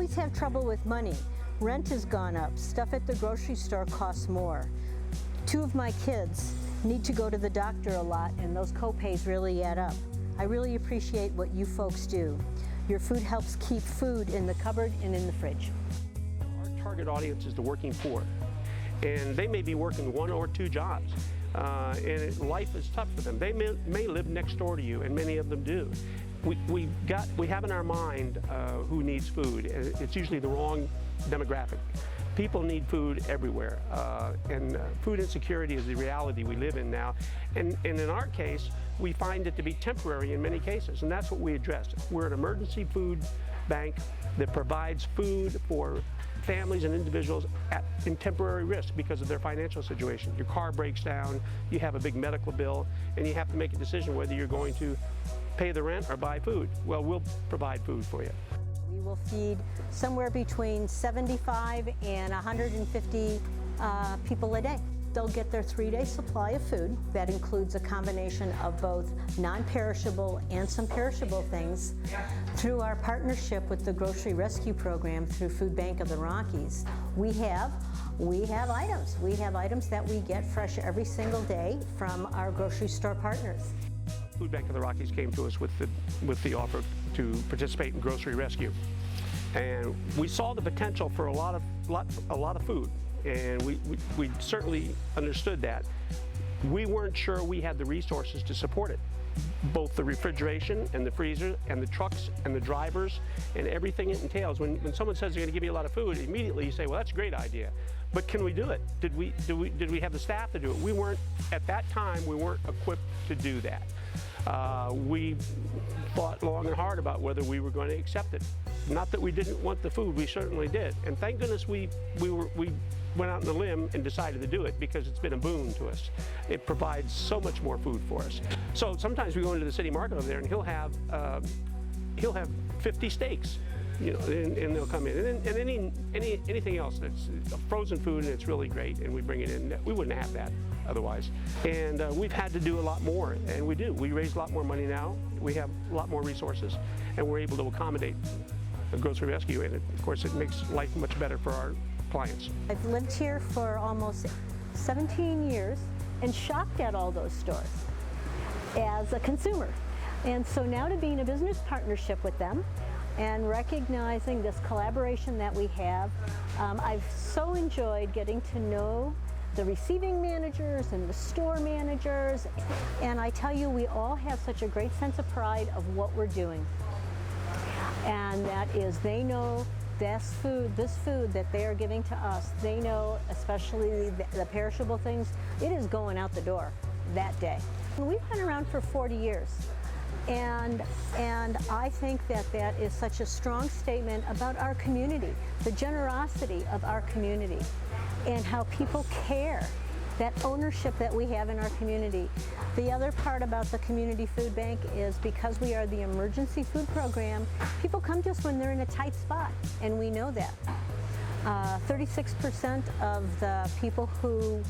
always have trouble with money. Rent has gone up. Stuff at the grocery store costs more. 2 of my kids need to go to the doctor a lot, and those co-pays really add up. I really appreciate what you folks do. Your food helps keep food in the cupboard and in the fridge. Our target audience is the working poor, and they may be working 1 or 2 jobs, and life is tough for them. They may live next door to you, and many of them do. We have in our mind who needs food, and it's usually the wrong demographic. People need food everywhere, and food insecurity is the reality we live in now. And in our case, we find it to be temporary in many cases, and that's what we addressed. We're an emergency food bank that provides food for families and individuals in temporary risk because of their financial situation. Your car breaks down, you have a big medical bill, and you have to make a decision whether you're going to pay the rent or buy food. Well, we'll provide food for you. We will feed somewhere between 75 and 150 people a day. They'll get their 3-day supply of food. That includes a combination of both non-perishable and some perishable things. Through our partnership with the Grocery Rescue program through Food Bank of the Rockies, we have items. We have items that we get fresh every single day from our grocery store partners. Food Bank of the Rockies came to us with the offer to participate in Grocery Rescue, and we saw the potential for a lot of food, and we certainly understood that. We weren't sure we had the resources to support it, both the refrigeration and the freezer and the trucks and the drivers and everything it entails. When someone says they're going to give you a lot of food, immediately you say, well, that's a great idea, but can we do it? Did we have the staff to do it? We weren't, at that time, we weren't equipped to do that. We thought long and hard about whether we were going to accept it. Not that we didn't want the food, we certainly did. And thank goodness we went out on a limb and decided to do it, because it's been a boon to us. It provides so much more food for us. So sometimes we go into the city market over there, and he'll have 50 steaks, you know, and they'll come in. And anything else that's frozen food, and it's really great, and we bring it in. We wouldn't have that otherwise. And we've had to do a lot more, and we do. We raise a lot more money now. We have a lot more resources, and we're able to accommodate the Grocery Rescue, and of course it makes life much better for our clients. I've lived here for almost 17 years and shopped at all those stores as a consumer. And so now to be in a business partnership with them and recognizing this collaboration that we have, I've so enjoyed getting to know the receiving managers and the store managers, and I tell you, we all have such a great sense of pride of what we're doing. And that is, they know this food that they are giving to us, they know, especially the perishable things, it is going out the door that day. And we've been around for 40 years. And I think that is such a strong statement about our community, the generosity of our community, and how people care, that ownership that we have in our community. The other part about the Community Food Bank is, because we are the emergency food program, people come to us when they're in a tight spot, and we know that. 36% of the people who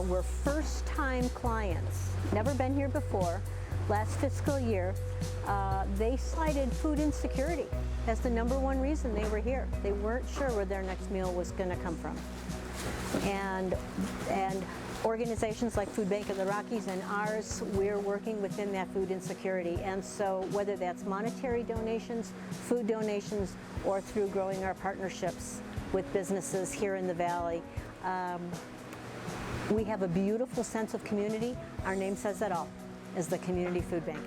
were first-time clients, never been here before, last fiscal year, they cited food insecurity as the #1 reason they were here. They weren't sure where their next meal was going to come from. And organizations like Food Bank of the Rockies and ours, we're working within that food insecurity. And so whether that's monetary donations, food donations, or through growing our partnerships with businesses here in the Valley, we have a beautiful sense of community. Our name says it all, as the Community Food Bank.